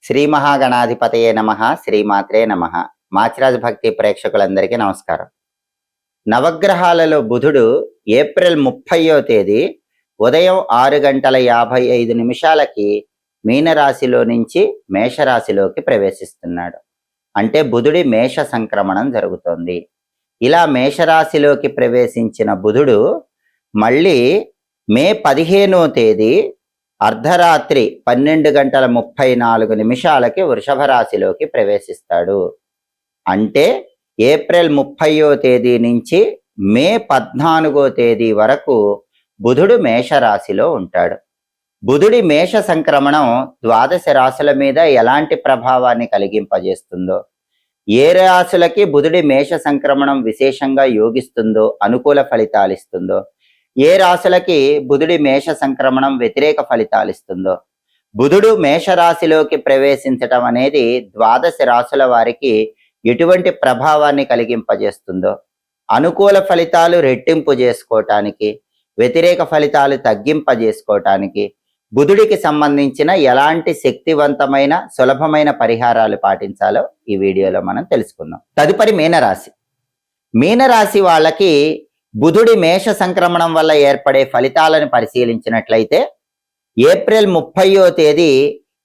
శ్రీ మహాగణాధిపతయే నమః. శ్రీమాత్రే నమః. మాచిరాజ్ భక్తి ప్రేక్షకులందరికీ నమస్కారం. నవగ్రహాలలో బుధుడు ఏప్రిల్ 30వ తేదీ ఉదయం 6:55 మీనరాశిలో నుంచి మేషరాశిలోకి ప్రవేశిస్తున్నాడు. అంటే బుధుడి మేష సంక్రమణం జరుగుతోంది. ఇలా మేషరాశిలోకి ప్రవేశించిన బుధుడు మళ్ళీ మే 15వ తేదీ అర్ధరాత్రి 12:34 వృషభ రాశిలోకి ప్రవేశిస్తాడు. అంటే ఏప్రిల్ 30వ తేదీ నుంచి మే 14వ తేదీ వరకు బుధుడు మేషరాశిలో ఉంటాడు. బుధుడి మేష సంక్రమణం 12 రాశుల మీద ఎలాంటి ప్రభావాన్ని కలిగింపజేస్తుందో, ఏ రాశులకి బుధుడి మేష సంక్రమణం విశేషంగా యోగిస్తుందో, అనుకూల ఫలితాలు ఇస్తుందో, ఏ రాశులకి బుధుడి మేష సంక్రమణం వ్యతిరేక ఫలితాలు ఇస్తుందో, బుధుడు మేషరాశిలోకి ప్రవేశించటం అనేది 12 రాశుల వారికి ఎటువంటి ప్రభావాన్ని కలిగింపజేస్తుందో, అనుకూల ఫలితాలు రెట్టింపు చేసుకోవటానికి, వ్యతిరేక ఫలితాలు తగ్గింపజేసుకోవటానికి బుధుడికి సంబంధించిన ఎలాంటి శక్తివంతమైన సులభమైన పరిహారాలు పాటించాలో ఈ వీడియోలో మనం తెలుసుకుందాం. తదుపరి మీనరాశి. మీనరాశి వాళ్ళకి బుధుడి మేష సంక్రమణం వల్ల ఏర్పడే ఫలితాలను పరిశీలించినట్లయితే ఏప్రిల్ 30వ తేదీ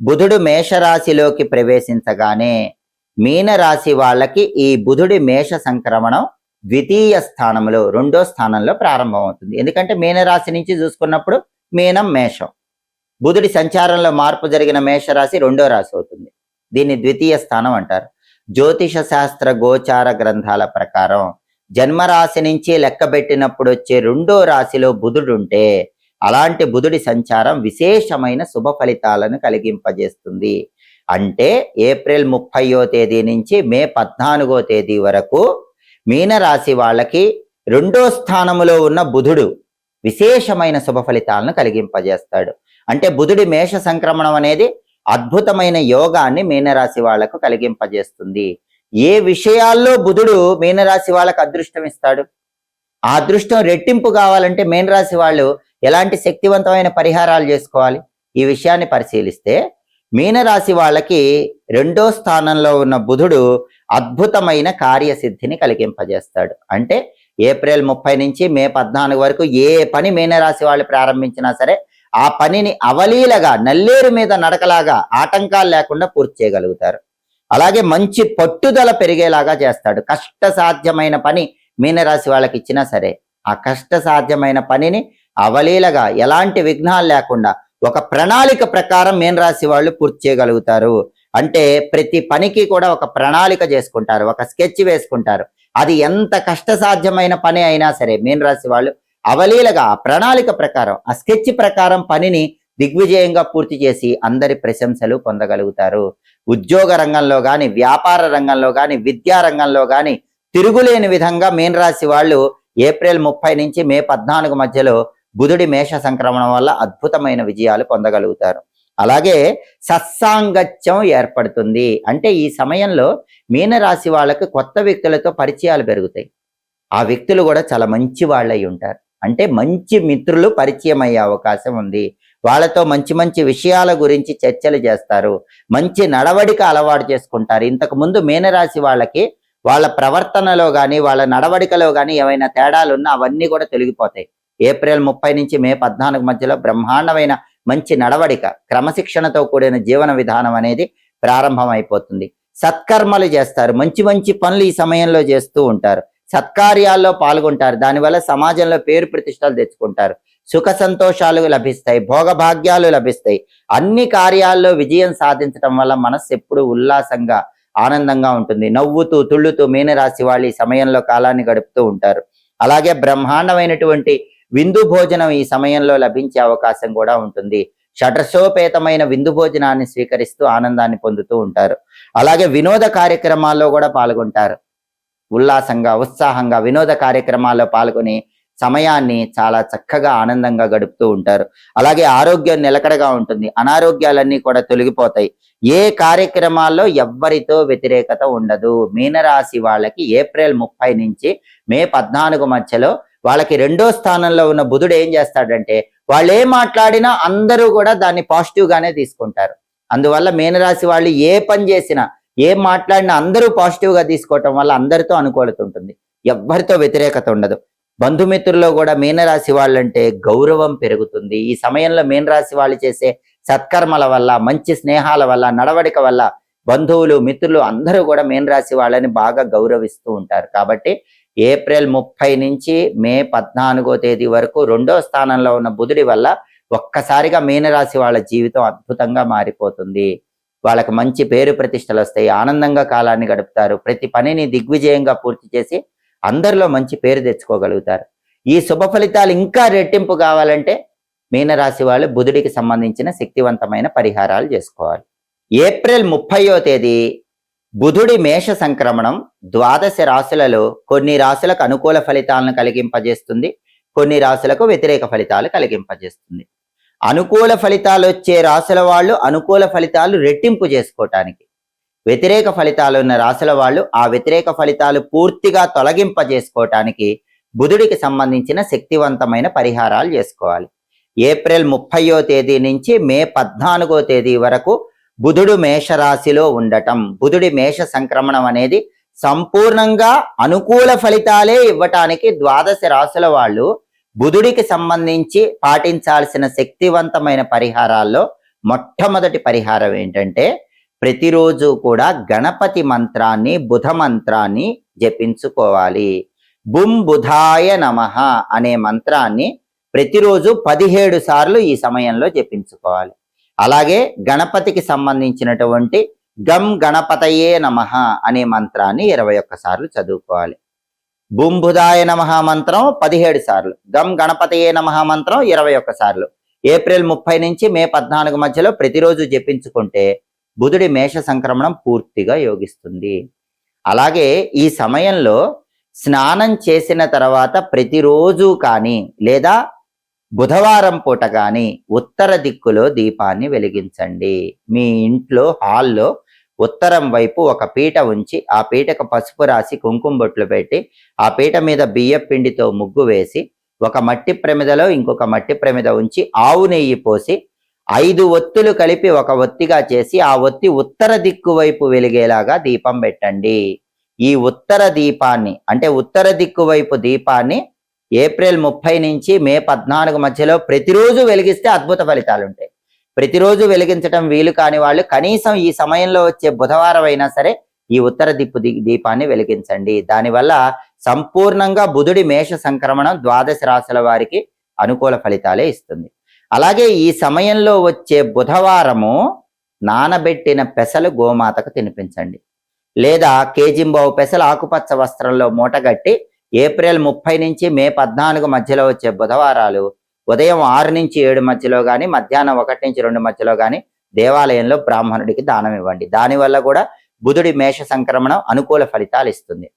బుధుడు మేషరాశిలోకి ప్రవేశించగానే మీనరాశి వాళ్ళకి ఈ బుధుడి మేష సంక్రమణం ద్వితీయ స్థానంలో, 2వ స్థానంలో ప్రారంభమవుతుంది. ఎందుకంటే మీనరాశి నుంచి చూసుకున్నప్పుడు మీనం మేషం, బుధుడి సంచారంలో మార్పు జరిగిన మేషరాశి 2వ రాశి అవుతుంది. దీన్ని ద్వితీయ స్థానం అంటారు. జ్యోతిష శాస్త్ర గోచార గ్రంథాల ప్రకారం జన్మరాశి నుంచి లెక్కబెట్టినప్పుడు వచ్చే 2వ రాశిలో బుధుడు ఉంటే అలాంటి బుధుడి సంచారం విశేషమైన శుభ ఫలితాలను కలిగింపజేస్తుంది. అంటే ఏప్రిల్ 30వ తేదీ నుంచి మే 14వ తేదీ వరకు మీనరాశి వాళ్ళకి 2వ స్థానంలో ఉన్న బుధుడు విశేషమైన శుభ ఫలితాలను కలిగింపజేస్తాడు. అంటే బుధుడి మేష సంక్రమణం అనేది అద్భుతమైన యోగాన్ని మీనరాశి వాళ్లకు కలిగింపజేస్తుంది. ఏ విషయాల్లో బుధుడు మీనరాశి వాళ్ళకు అదృష్టం ఇస్తాడు, ఆ అదృష్టం రెట్టింపు కావాలంటే మీనరాశి వాళ్ళు ఎలాంటి శక్తివంతమైన పరిహారాలు చేసుకోవాలి, ఈ విషయాన్ని పరిశీలిస్తే మీనరాశి వాళ్ళకి 2వ స్థానంలో ఉన్న బుధుడు అద్భుతమైన కార్యసిద్ధిని కలిగింపజేస్తాడు. అంటే ఏప్రిల్ 30 నుంచి మే 14 వరకు ఏ పని మీనరాశి వాళ్ళు ప్రారంభించినా సరే ఆ పనిని అవలీలగా నల్లేరు మీద నడకలాగా ఆటంకాలు లేకుండా పూర్తి చేయగలుగుతారు. అలాగే మంచి పట్టుదల పెరిగేలాగా చేస్తాడు. కష్టసాధ్యమైన పని మీనరాశి వాళ్ళకి ఇచ్చినా సరే ఆ కష్టసాధ్యమైన పనిని అవలీలగా ఎలాంటి విఘ్నాలు లేకుండా ఒక ప్రణాళిక ప్రకారం మీనరాశి వాళ్ళు పూర్తి చేయగలుగుతారు. అంటే ప్రతి పనికి కూడా ఒక ప్రణాళిక చేసుకుంటారు, ఒక స్కెచ్ వేసుకుంటారు. అది ఎంత కష్టసాధ్యమైన పని అయినా సరే మీనరాశి వాళ్ళు అవలీలగా ఆ ప్రణాళిక ప్రకారం, ఆ స్కెచ్ ప్రకారం పనిని దిగ్విజయంగా పూర్తి చేసి అందరి ప్రశంసలు పొందగలుగుతారు. ఉద్యోగ రంగంలో కానీ, వ్యాపార రంగంలో కానీ, విద్యా రంగంలో కానీ తిరుగులేని విధంగా మీనరాశి వాళ్ళు ఏప్రిల్ 30 నుంచి మే 14 మధ్యలో బుధుడి మేష సంక్రమణం వల్ల అద్భుతమైన విజయాలు పొందగలుగుతారు. అలాగే సత్సాంగత్యం ఏర్పడుతుంది. అంటే ఈ సమయంలో మీనరాశి వాళ్ళకు కొత్త వ్యక్తులతో పరిచయాలు పెరుగుతాయి. ఆ వ్యక్తులు కూడా చాలా మంచి వాళ్ళై ఉంటారు. అంటే మంచి మిత్రులు పరిచయం అయ్యే అవకాశం ఉంది. వాళ్ళతో మంచి మంచి విషయాల గురించి చర్చలు చేస్తారు, మంచి నడవడిక అలవాటు చేసుకుంటారు. ఇంతకు ముందు మీనరాశి వాళ్ళకి వాళ్ళ ప్రవర్తనలో కానీ వాళ్ళ నడవడికలో కానీ ఏమైనా తేడాలున్నా అవన్నీ కూడా తొలగిపోతాయి. ఏప్రిల్ 30 నుంచి మే 14 మధ్యలో బ్రహ్మాండమైన మంచి నడవడిక, క్రమశిక్షణతో కూడిన జీవన విధానం అనేది ప్రారంభం అయిపోతుంది. సత్కర్మలు చేస్తారు, మంచి మంచి పనులు ఈ సమయంలో చేస్తూ ఉంటారు, సత్కార్యాల్లో పాల్గొంటారు. దానివల్ల సమాజంలో పేరు ప్రతిష్టలు తెచ్చుకుంటారు, సుఖ సంతోషాలు లభిస్తాయి, భోగభాగ్యాలు లభిస్తాయి. అన్ని కార్యాల్లో విజయం సాధించడం వల్ల మనస్సు ఎప్పుడు ఉల్లాసంగా ఆనందంగా ఉంటుంది. నవ్వుతూ తుళ్ళుతూ మీనరాశి వాళ్ళు ఈ సమయంలో కాలాన్ని గడుపుతూ ఉంటారు. అలాగే బ్రహ్మాండమైనటువంటి విందు భోజనం ఈ సమయంలో లభించే అవకాశం కూడా ఉంటుంది. షడ్రసోపేతమైన విందు భోజనాన్ని స్వీకరిస్తూ ఆనందాన్ని పొందుతూ ఉంటారు. అలాగే వినోద కార్యక్రమాల్లో కూడా పాల్గొంటారు. ఉల్లాసంగా, ఉత్సాహంగా వినోద కార్యక్రమాల్లో పాల్గొని సమయాన్ని చాలా చక్కగా ఆనందంగా గడుపుతూ ఉంటారు. అలాగే ఆరోగ్యం నిలకడగా ఉంటుంది, అనారోగ్యాలన్నీ కూడా తొలగిపోతాయి. ఏ కార్యక్రమాల్లో ఎవ్వరితో వ్యతిరేకత ఉండదు. మీనరాశి వాళ్ళకి ఏప్రిల్ 30 నుంచి మే 14 మధ్యలో వాళ్ళకి 2వ స్థానంలో ఉన్న బుధుడు ఏం చేస్తాడంటే వాళ్ళు ఏం మాట్లాడినా అందరూ కూడా దాన్ని పాజిటివ్ గానే తీసుకుంటారు. అందువల్ల మీనరాశి వాళ్ళు ఏ పని చేసినా, ఏం మాట్లాడినా అందరూ పాజిటివ్గా తీసుకోవటం వల్ల అందరితో అనుకూలత ఉంటుంది, ఎవ్వరితో వ్యతిరేకత ఉండదు. బంధుమిత్రుల్లో కూడా మీనరాశి వాళ్ళంటే గౌరవం పెరుగుతుంది. ఈ సమయంలో మీనరాశి వాళ్ళు చేసే సత్కర్మల వల్ల, మంచి స్నేహాల వల్ల, నడవడిక వల్ల బంధువులు, మిత్రులు అందరూ కూడా మీనరాశి వాళ్ళని బాగా గౌరవిస్తూ ఉంటారు. కాబట్టి ఏప్రిల్ 30 నుంచి మే 14వ తేదీ వరకు 2వ స్థానంలో ఉన్న బుధుడి వల్ల ఒక్కసారిగా మీనరాశి వాళ్ళ జీవితం అద్భుతంగా మారిపోతుంది. వాళ్ళకి మంచి పేరు ప్రతిష్టలు వస్తాయి, ఆనందంగా కాలాన్ని గడుపుతారు, ప్రతి పనిని దిగ్విజయంగా పూర్తి చేసి అందరిలో మంచి పేరు తెచ్చుకోగలుగుతారు. ఈ శుభ ఫలితాలు ఇంకా రెట్టింపు కావాలంటే మీనరాశి వాళ్ళు బుధుడికి సంబంధించిన శక్తివంతమైన పరిహారాలు చేసుకోవాలి. ఏప్రిల్ 30వ తేదీ బుధుడి మేష సంక్రమణం 12 రాశులలో కొన్ని రాశులకు అనుకూల ఫలితాలను కలిగింపజేస్తుంది, కొన్ని రాశులకు వ్యతిరేక ఫలితాలు కలిగింపజేస్తుంది. అనుకూల ఫలితాలు వచ్చే రాశుల వాళ్ళు అనుకూల ఫలితాలు రెట్టింపు చేసుకోవటానికి, వ్యతిరేక ఫలితాలు ఉన్న రాశుల వాళ్ళు ఆ వ్యతిరేక ఫలితాలు పూర్తిగా తొలగింపజేసుకోవటానికి బుధుడికి సంబంధించిన శక్తివంతమైన పరిహారాలు చేసుకోవాలి. ఏప్రిల్ 30వ తేదీ నుంచి మే 14వ తేదీ వరకు బుధుడు మేషరాశిలో ఉండటం, బుధుడి మేష సంక్రమణం అనేది సంపూర్ణంగా అనుకూల ఫలితాలే ఇవ్వటానికి 12 రాశుల వాళ్ళు బుధుడికి సంబంధించి పాటించాల్సిన శక్తివంతమైన పరిహారాల్లో మొట్టమొదటి పరిహారం ఏంటంటే, ప్రతిరోజు కూడా గణపతి మంత్రాన్ని, బుధ మంత్రాన్ని జపించుకోవాలి. బుం బుధాయ నమః అనే మంత్రాన్ని ప్రతిరోజు 17 సార్లు ఈ సమయంలో జపించుకోవాలి. అలాగే గణపతికి సంబంధించినటువంటి గం గణపతయే నమః అనే మంత్రాన్ని 21 సార్లు చదువుకోవాలి. బుంబుదాయ నమః మంత్రం 17 సార్లు, గం గణపతయే నమః మంత్రం 21 సార్లు ఏప్రిల్ 30 నుంచి మే 14 మధ్యలో ప్రతిరోజు జపించుకుంటే బుధుడి మేష సంక్రమణం పూర్తిగా యోగిస్తుంది. అలాగే ఈ సమయంలో స్నానం చేసిన తర్వాత ప్రతిరోజు కానీ లేదా బుధవారం పూట కానీ ఉత్తర దిక్కులో దీపాన్ని వెలిగించండి. మీ ఇంట్లో హాల్లో ఉత్తరం వైపు ఒక పీట ఉంచి ఆ పీటకు పసుపు రాసి కుంకుమ బొట్లు పెట్టి ఆ పీట మీద బియ్య పిండితో ముగ్గు వేసి ఒక మట్టి ప్రమిదలో ఇంకొక మట్టి ప్రమిద ఉంచి ఆవు నెయ్యి పోసి 5 ఒత్తులు కలిపి ఒక ఒత్తిగా చేసి ఆ ఒత్తి ఉత్తర దిక్కు వైపు వెలిగేలాగా దీపం పెట్టండి. ఈ ఉత్తర దీపాన్ని అంటే ఉత్తర దిక్కు వైపు దీపాన్ని ఏప్రిల్ 30 నుంచి మే 14 మధ్యలో ప్రతిరోజు వెలిగిస్తే అద్భుత ఫలితాలు ఉంటాయి. ప్రతిరోజు వెలిగించడం వీలు కాని వాళ్ళు కనీసం ఈ సమయంలో వచ్చే బుధవారం అయినా సరే ఈ ఉత్తర దిక్కు దీపాన్ని వెలిగించండి. దానివల్ల సంపూర్ణంగా బుధుడి మేష సంక్రమణం 12 రాశుల వారికి అనుకూల ఫలితాలే ఇస్తుంది. అలాగే ఈ సమయంలో వచ్చే బుధవారము నానబెట్టిన పెసలు గోమాతకు తినిపించండి, లేదా కేజింబావు పెసలు ఆకుపచ్చ వస్త్రంలో మూటగట్టి ఏప్రిల్ 30 నుంచి మే 14 మధ్యలో వచ్చే బుధవారాలు ఉదయం 6 నుంచి 7 మధ్యలో కానీ మధ్యాహ్నం 1 నుంచి 2 మధ్యలో కానీ దేవాలయంలో బ్రాహ్మణుడికి దానం ఇవ్వండి. దానివల్ల కూడా బుధుడి మేష సంక్రమణం అనుకూల ఫలితాలు ఇస్తుంది.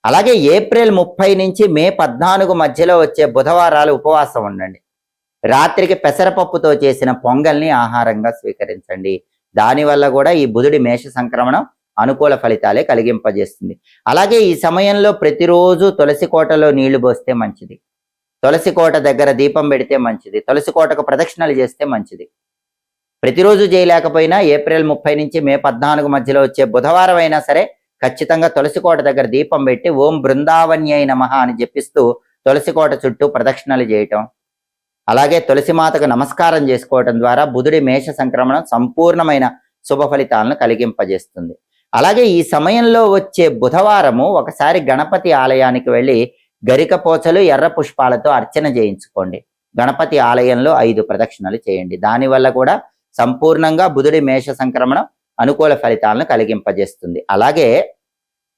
అలాగే ఏప్రిల్ 30 నుంచి మే 14 మధ్యలో వచ్చే బుధవారాలు ఉపవాసం ఉండండి. రాత్రికి పెసరపప్పుతో చేసిన పొంగల్ని ఆహారంగా స్వీకరించండి. దానివల్ల కూడా ఈ బుధుడి మేష సంక్రమణం అనుకూల ఫలితాలే కలిగింపజేస్తుంది. అలాగే ఈ సమయంలో ప్రతిరోజు తులసి కోటలో నీళ్లు పోస్తే మంచిది, తులసి కోట దగ్గర దీపం పెడితే మంచిది, తులసి కోటకు ప్రదక్షిణలు చేస్తే మంచిది. ప్రతిరోజు చేయలేకపోయినా ఏప్రిల్ 30 నుంచి మే 14 మధ్యలో వచ్చే బుధవారం అయినా సరే ఖచ్చితంగా తులసి కోట దగ్గర దీపం పెట్టి ఓం బృందావన్యై నమః అని జపిస్తూ తులసి కోట చుట్టూ ప్రదక్షిణలు చేయటం, అలాగే తులసి మాతకు నమస్కారం చేసుకోవటం ద్వారా బుధుడి మేష సంక్రమణం సంపూర్ణమైన శుభ ఫలితాలను కలిగింపజేస్తుంది. అలాగే ఈ సమయంలో వచ్చే బుధవారము ఒకసారి గణపతి ఆలయానికి వెళ్ళి గరికపోచలు ఎర్ర పుష్పాలతో అర్చన చేయించుకోండి. గణపతి ఆలయంలో 5 ప్రదక్షిణలు చేయండి. దానివల్ల కూడా సంపూర్ణంగా బుధుడి మేష సంక్రమణం అనుకూల ఫలితాలను కలిగింపజేస్తుంది. అలాగే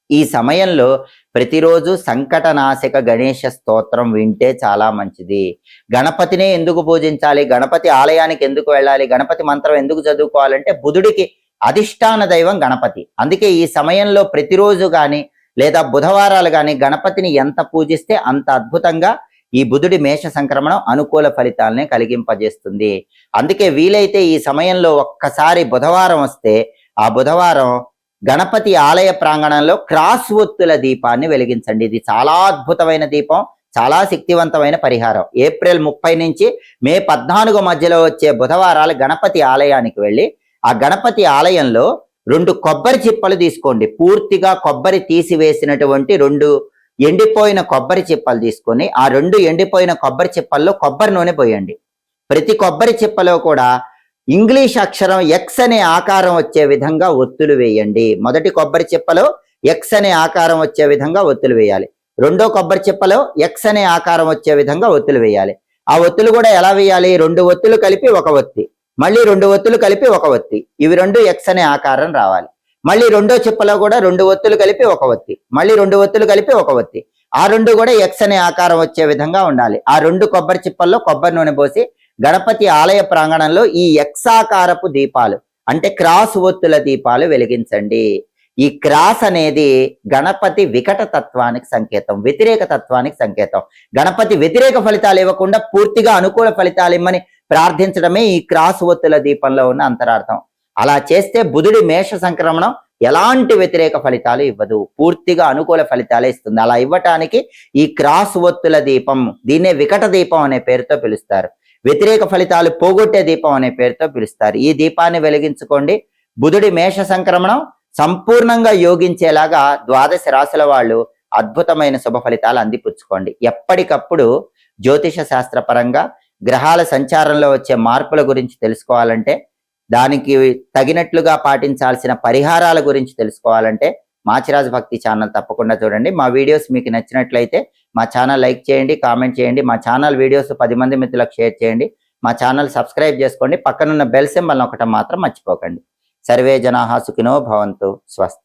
ఈ సమయంలో ప్రతిరోజు సంకటనాశక గణేశ స్తోత్రం వింటే చాలా మంచిది. గణపతినే ఎందుకు పూజించాలి, గణపతి ఆలయానికి ఎందుకు వెళ్ళాలి, గణపతి మంత్రం ఎందుకు చదువుకోవాలంటే బుధుడికి అధిష్టాన దైవం గణపతి. అందుకే ఈ సమయంలో ప్రతిరోజు కానీ లేదా బుధవారాలు కానీ గణపతిని ఎంత పూజిస్తే అంత అద్భుతంగా ఈ బుధుడి మేష సంక్రమణం అనుకూల ఫలితాలనే కలిగింపజేస్తుంది. అందుకే వీలైతే ఈ సమయంలో ఒక్కసారి బుధవారం వస్తే ఆ బుధవారం గణపతి ఆలయ ప్రాంగణంలో క్రాస్ ఒత్తుల దీపాన్ని వెలిగించండి. ఇది చాలా అద్భుతమైన దీపం, చాలా శక్తివంతమైన పరిహారం. ఏప్రిల్ 30 నుంచి మే 14 మధ్యలో వచ్చే బుధవారాలు గణపతి ఆలయానికి వెళ్ళి ఆ గణపతి ఆలయంలో 2 కొబ్బరి చిప్పలు తీసుకోండి. పూర్తిగా కొబ్బరి తీసివేసినటువంటి 2 ఎండిపోయిన కొబ్బరి చిప్పలు తీసుకొని ఆ 2 ఎండిపోయిన కొబ్బరి చిప్పల్లో కొబ్బరి నూనె పోయండి. ప్రతి కొబ్బరి చిప్పలో కూడా ఇంగ్లీష్ అక్షరం ఎక్స్ అనే ఆకారం వచ్చే విధంగా ఒత్తులు వేయండి. మొదటి కొబ్బరి చిప్పలో ఎక్స్ అనే ఆకారం వచ్చే విధంగా ఒత్తులు వేయాలి. రెండో కొబ్బరి చిప్పలో ఎక్స్ అనే ఆకారం వచ్చే విధంగా ఒత్తులు వేయాలి. ఆ ఒత్తులు కూడా ఎలా వేయాలి? 2 ఒత్తులు కలిపి ఒక ఒత్తి, మళ్ళీ 2 ఒత్తులు కలిపి ఒక ఒత్తి, ఇవి 2 ఎక్స్ అనే ఆకారం రావాలి. మళ్ళీ రెండో చిప్పలో కూడా 2 ఒత్తులు కలిపి ఒక ఒత్తి, మళ్ళీ 2 ఒత్తులు కలిపి ఒక ఒత్తి, ఆ 2 కూడా ఎక్స్ అనే ఆకారం వచ్చే విధంగా ఉండాలి. ఆ 2 కొబ్బరి చిప్పల్లో కొబ్బరి నూనె పోసి గణపతి ఆలయ ప్రాంగణంలో ఈ ఎక్సాకారపు దీపాలు అంటే క్రాస్ ఒత్తుల దీపాలు వెలిగించండి. ఈ క్రాస్ అనేది గణపతి వికట తత్వానికి సంకేతం, వ్యతిరేక తత్వానికి సంకేతం. గణపతి వ్యతిరేక ఫలితాలు ఇవ్వకుండా పూర్తిగా అనుకూల ఫలితాలు ఇమ్మని ప్రార్థించడమే ఈ క్రాస్ ఒత్తుల దీపంలో ఉన్న అంతరార్థం. అలా చేస్తే బుధుడి మేష సంక్రమణం ఎలాంటి వ్యతిరేక ఫలితాలు ఇవ్వదు, పూర్తిగా అనుకూల ఫలితాలే ఇస్తుంది. అలా ఇవ్వటానికి ఈ క్రాస్ ఒత్తుల దీపం, దీన్నే వికట దీపం అనే పేరుతో పిలుస్తారు. వ్యతిరేక ఫలితాలు పోగొట్టే దీపం అనే పేరుతో పిలుస్తారు. ఈ దీపాన్ని వెలిగించుకోండి. బుధుడి మేష సంక్రమణం సంపూర్ణంగా యోగించేలాగా 12 రాశుల వాళ్ళు అద్భుతమైన శుభ ఫలితాలు అందిపుచ్చుకోండి. ఎప్పటికప్పుడు జ్యోతిష శాస్త్రపరంగా గ్రహాల సంచారంలో వచ్చే మార్పుల గురించి తెలుసుకోవాలంటే, దానికి తగినట్లుగా పాటించాల్సిన పరిహారాల గురించి తెలుసుకోవాలంటే మాచిరాజు భక్తి ఛానల్ తప్పకుండా చూడండి. మా వీడియోస్ మీకు నచ్చినట్లయితే మా ఛానల్ లైక్ చేయండి, కామెంట్ చేయండి. మా ఛానల్ వీడియోస్ 10 మంది మిత్రులకు షేర్ చేయండి. మా ఛానల్ సబ్స్క్రైబ్ చేసుకోండి. పక్కనున్న బెల్ సింబల్ నొక్కటం మాత్రం మర్చిపోకండి. సర్వే జనాః సుఖినో భవంతు. స్వస్తి.